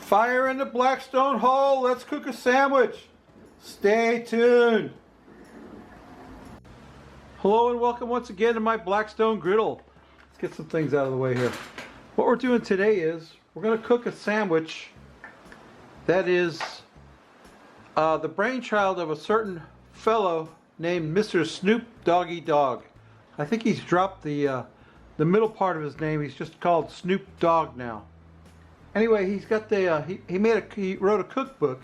Fire in the Blackstone hole. Let's cook a sandwich. Stay tuned. Hello and welcome once again to my Blackstone griddle. Let's get some things out of the way here. What we're doing today is we're going to cook a sandwich that is the brainchild of a certain fellow named Mr. Snoop Dogg. I think he's dropped the middle part of his name. He's just called Snoop Dogg now. Anyway, he's got the he wrote a cookbook.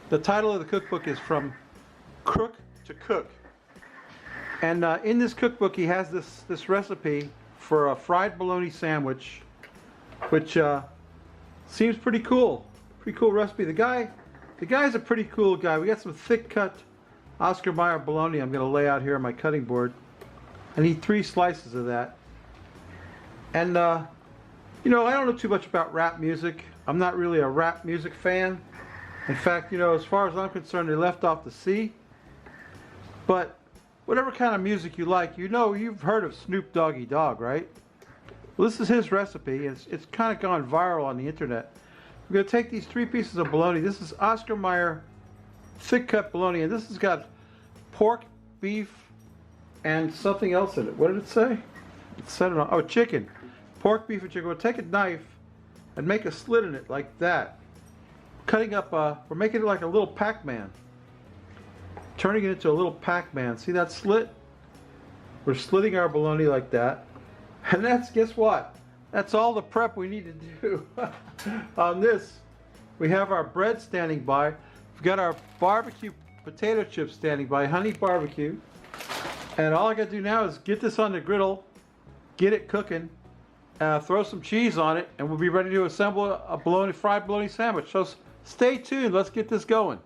The title of the cookbook is From Crook to Cook. And in this cookbook, he has this recipe for a fried bologna sandwich, which seems pretty cool. Pretty cool recipe. The guy's a pretty cool guy. We got some thick cut Oscar Mayer bologna I'm going to lay out here on my cutting board. I need 3 slices of that. And you know, I don't know too much about rap music. I'm not really a rap music fan. In fact, you know, as far as I'm concerned, they left off the C. But whatever kind of music you like, you know, you've heard of Snoop Dogg, right? Well, this is his recipe. It's kind of gone viral on the internet. We're going to take these 3 pieces of bologna. This is Oscar Mayer thick cut bologna, and this has got pork, beef, and something else in it. What did it say? It said it on, oh, chicken. Pork, beef, and chicken. We'll take a knife and make a slit in it like that. Cutting up, we're making it like a little Pac-Man. Turning it into a little Pac-Man. See that slit? We're slitting our bologna like that. And that's, guess what? That's all the prep we need to do. On this, we have our bread standing by. We've got our barbecue potato chips standing by, honey barbecue. And all I got to do now is get this on the griddle, get it cooking, throw some cheese on it, and we'll be ready to assemble a fried bologna sandwich. So stay tuned. Let's get this going.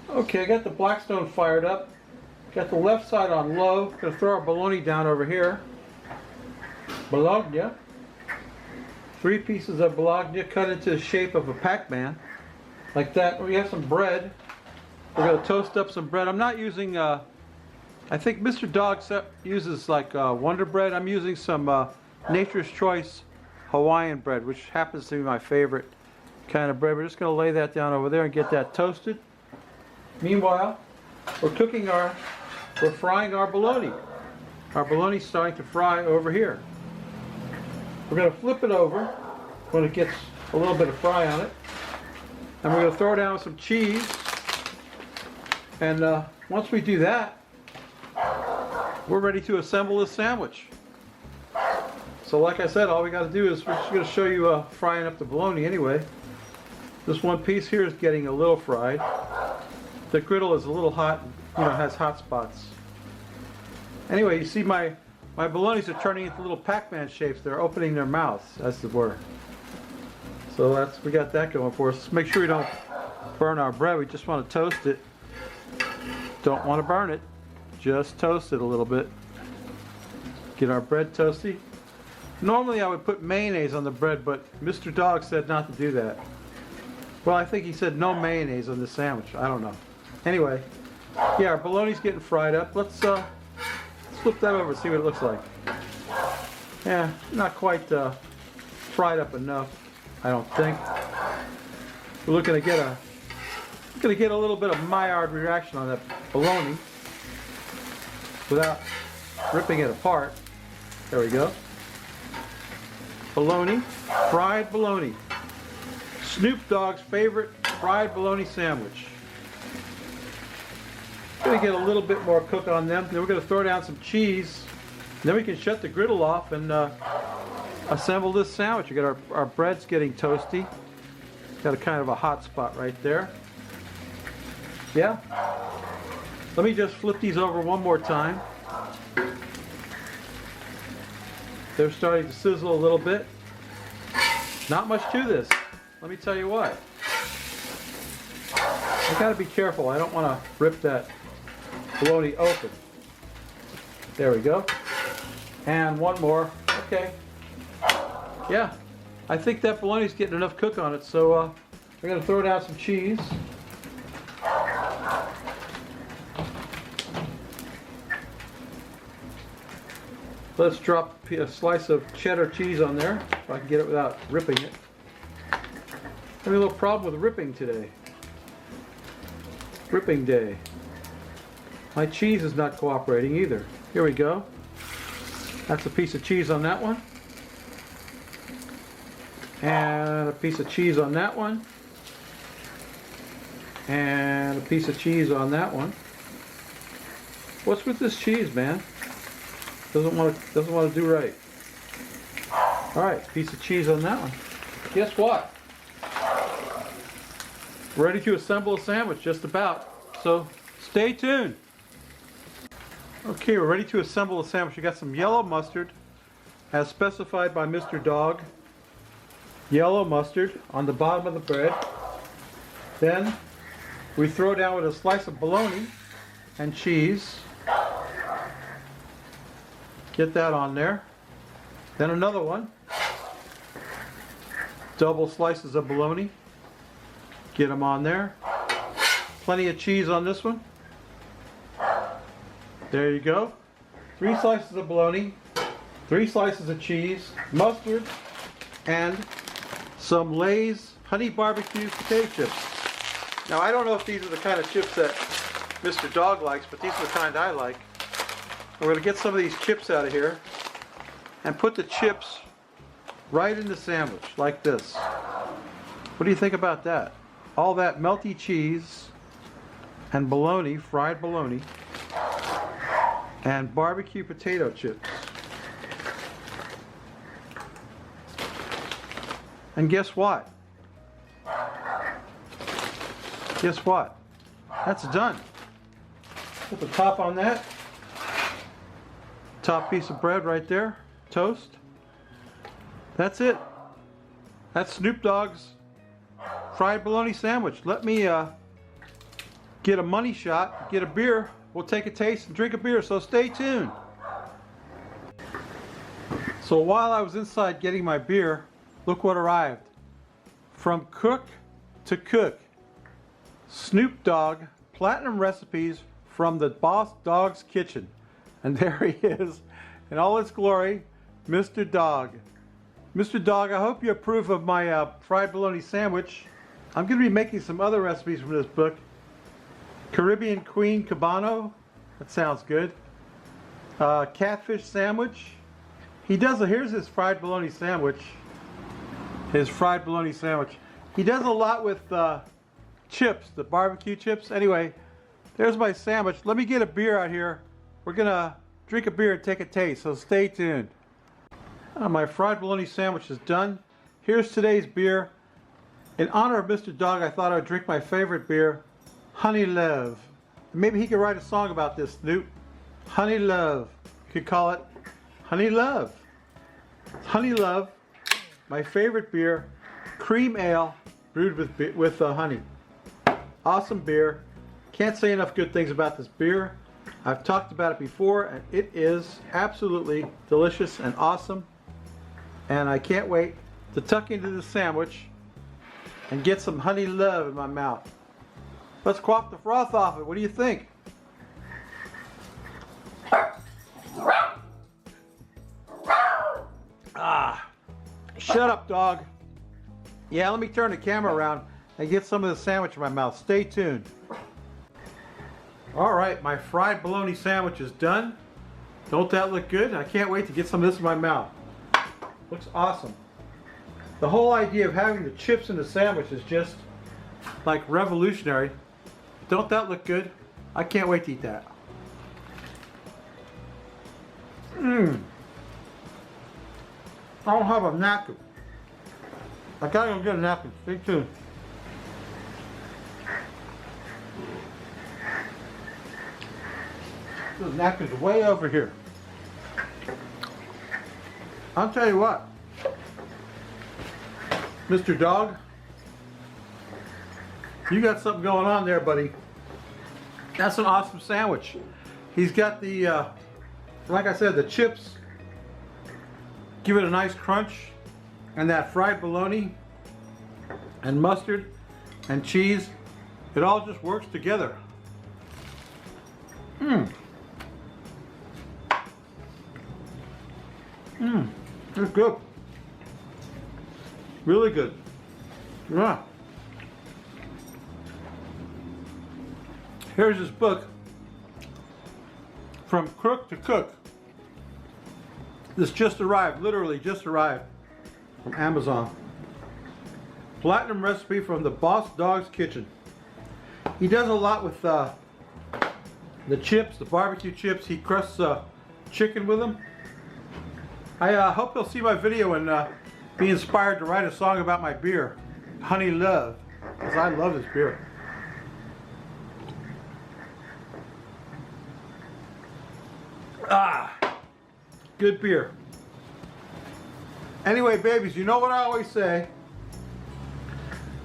Okay, I got the Blackstone fired up. Got the left side on low. Gonna throw our bologna down over here. Bologna. 3 pieces of bologna cut into the shape of a Pac-Man. Like that. We have some bread. We're gonna toast up some bread. I'm not using I think Mr. Dogg uses like Wonder Bread. I'm using some Nature's Choice Hawaiian bread, which happens to be my favorite kind of bread. We're just going to lay that down over there and get that toasted. Meanwhile, we're frying our bologna. Our bologna's starting to fry over here. We're going to flip it over when it gets a little bit of fry on it. And we're going to throw down some cheese. And once we do that, we're ready to assemble this sandwich. So like I said, all we got to do is, we're just going to show you frying up the bologna anyway. This one piece here is getting a little fried. The griddle is a little hot, you know, has hot spots. Anyway, you see my bolognas are turning into little Pac-Man shapes. They're opening their mouths, as it were. So we got that going for us. Make sure we don't burn our bread. We just want to toast it. Don't want to burn it. Just toast it a little bit. Get our bread toasty. Normally I would put mayonnaise on the bread, but Mr. Dogg said not to do that. Well, I think he said no mayonnaise on this sandwich. I don't know. Anyway, yeah, our bologna's getting fried up. Let's flip that over and see what it looks like. Yeah, not quite fried up enough, I don't think. We're looking to get a little bit of Maillard reaction on that bologna without ripping it apart. There we go. Bologna, fried bologna. Snoop Dogg's favorite fried bologna sandwich. Gonna get a little bit more cook on them. Then we're gonna throw down some cheese. Then we can shut the griddle off and assemble this sandwich. We got our bread's getting toasty. Got a kind of a hot spot right there. Yeah. Let me just flip these over one more time. They're starting to sizzle a little bit. Not much to this. Let me tell you what. I gotta be careful. I don't want to rip that bologna open. There we go. And one more. Okay. Yeah. I think that bologna's getting enough cook on it, so we're gonna throw down some cheese. Let's drop a slice of cheddar cheese on there, if I can get it without ripping it. Having a little problem with ripping today. Ripping day. My cheese is not cooperating either. Here we go. That's a piece of cheese on that one. And a piece of cheese on that one. And a piece of cheese on that one. What's with this cheese, man? Doesn't want to do right. All right, piece of cheese on that one. Guess what? Ready to assemble a sandwich, just about. So stay tuned. Okay, we're ready to assemble a sandwich. We got some yellow mustard, as specified by Mr. Dogg. Yellow mustard on the bottom of the bread. Then we throw down with a slice of bologna and cheese. Get that on there. Then another one. Double slices of bologna. Get them on there. Plenty of cheese on this one. There you go. 3 slices of bologna, 3 slices of cheese, mustard, and some Lay's honey barbecue potato chips. Now I don't know if these are the kind of chips that Mr. Dogg likes, but these are the kind I like. We're going to get some of these chips out of here and put the chips right in the sandwich, like this. What do you think about that? All that melty cheese and bologna, fried bologna, and barbecue potato chips. And guess what? Guess what? That's done. Put the top on that. Top piece of bread right there. Toast. That's it. That's Snoop Dogg's fried bologna sandwich. Let me get a money shot, get a beer. We'll take a taste and drink a beer, so stay tuned. So while I was inside getting my beer, look what arrived. From cook to cook. Snoop Dogg Platinum Recipes from the Boss Dogg's Kitchen. And there he is, in all its glory, Mr. Dogg. Mr. Dogg, I hope you approve of my fried bologna sandwich. I'm going to be making some other recipes from this book. Caribbean Queen Cabano, that sounds good. Catfish sandwich. Here's his fried bologna sandwich. His fried bologna sandwich. He does a lot with chips, the barbecue chips. Anyway, there's my sandwich. Let me get a beer out here. We're gonna drink a beer and take a taste, so stay tuned. My fried bologna sandwich is done. Here's today's beer. In honor of Mr. Dogg, I thought I'd drink my favorite beer, Honey Love. Maybe he could write a song about this, Snoop. Honey Love. You could call it Honey Love. Honey Love, my favorite beer, cream ale brewed with honey. Awesome beer. Can't say enough good things about this beer. I've talked about it before, and it is absolutely delicious and awesome. And I can't wait to tuck into this sandwich and get some Honey Love in my mouth. Let's quaff the froth off it. What do you think? Ah, shut up, dog. Yeah, let me turn the camera around and get some of the sandwich in my mouth. Stay tuned. All right, my fried bologna sandwich is done. Don't that look good? I can't wait to get some of this in my mouth. Looks awesome. The whole idea of having the chips in the sandwich is just like revolutionary. Don't that look good? I can't wait to eat that. I don't have a napkin. I gotta go get a napkin. Stay tuned. This napkin's way over here. I'll tell you what, Mr. Dogg, you got something going on there, buddy. That's an awesome sandwich. He's got the, like I said, the chips give it a nice crunch, and that fried bologna and mustard and cheese, it all just works together. It's good. Really good. Yeah. Here's this book, From Crook to Cook. This just arrived, literally just arrived from Amazon. Platinum recipe from the Boss Dogg's kitchen. He does a lot with the chips, the barbecue chips. He crusts chicken with them. I hope you'll see my video and be inspired to write a song about my beer, Honey Love, because I love this beer. Ah, good beer. Anyway, babies, you know what I always say?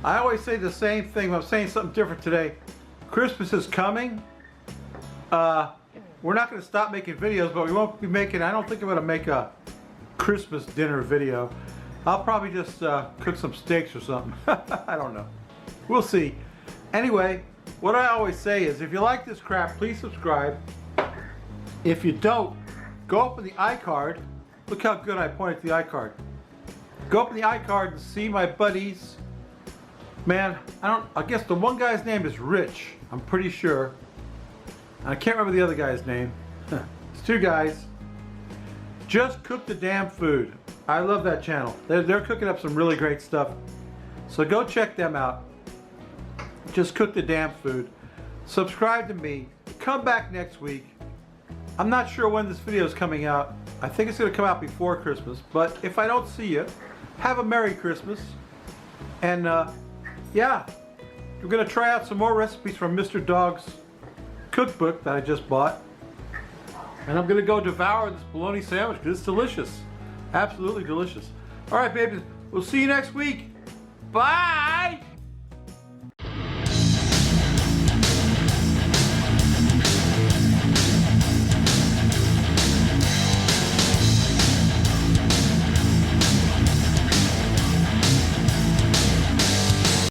I always say the same thing, but I'm saying something different today. Christmas is coming. We're not going to stop making videos, but we won't be making, I don't think I'm going to make a Christmas dinner video. I'll probably just cook some steaks or something. I don't know. We'll see. Anyway, what I always say is if you like this crap, please subscribe. If you don't, go up in the iCard. Look how good I pointed to the iCard. Go up in the iCard and see my buddies. Man, I guess the one guy's name is Rich. I'm pretty sure. I can't remember the other guy's name. It's two guys. Just Cook the Damn Food. I love that channel. They're cooking up some really great stuff. So go check them out. Just Cook the Damn Food. Subscribe to me. Come back next week. I'm not sure when this video is coming out. I think it's going to come out before Christmas. But if I don't see you, have a Merry Christmas. And yeah, we're going to try out some more recipes from Mr. Dogg's cookbook that I just bought. And I'm going to go devour this bologna sandwich because it's delicious. Absolutely delicious. All right, babies. We'll see you next week. Bye!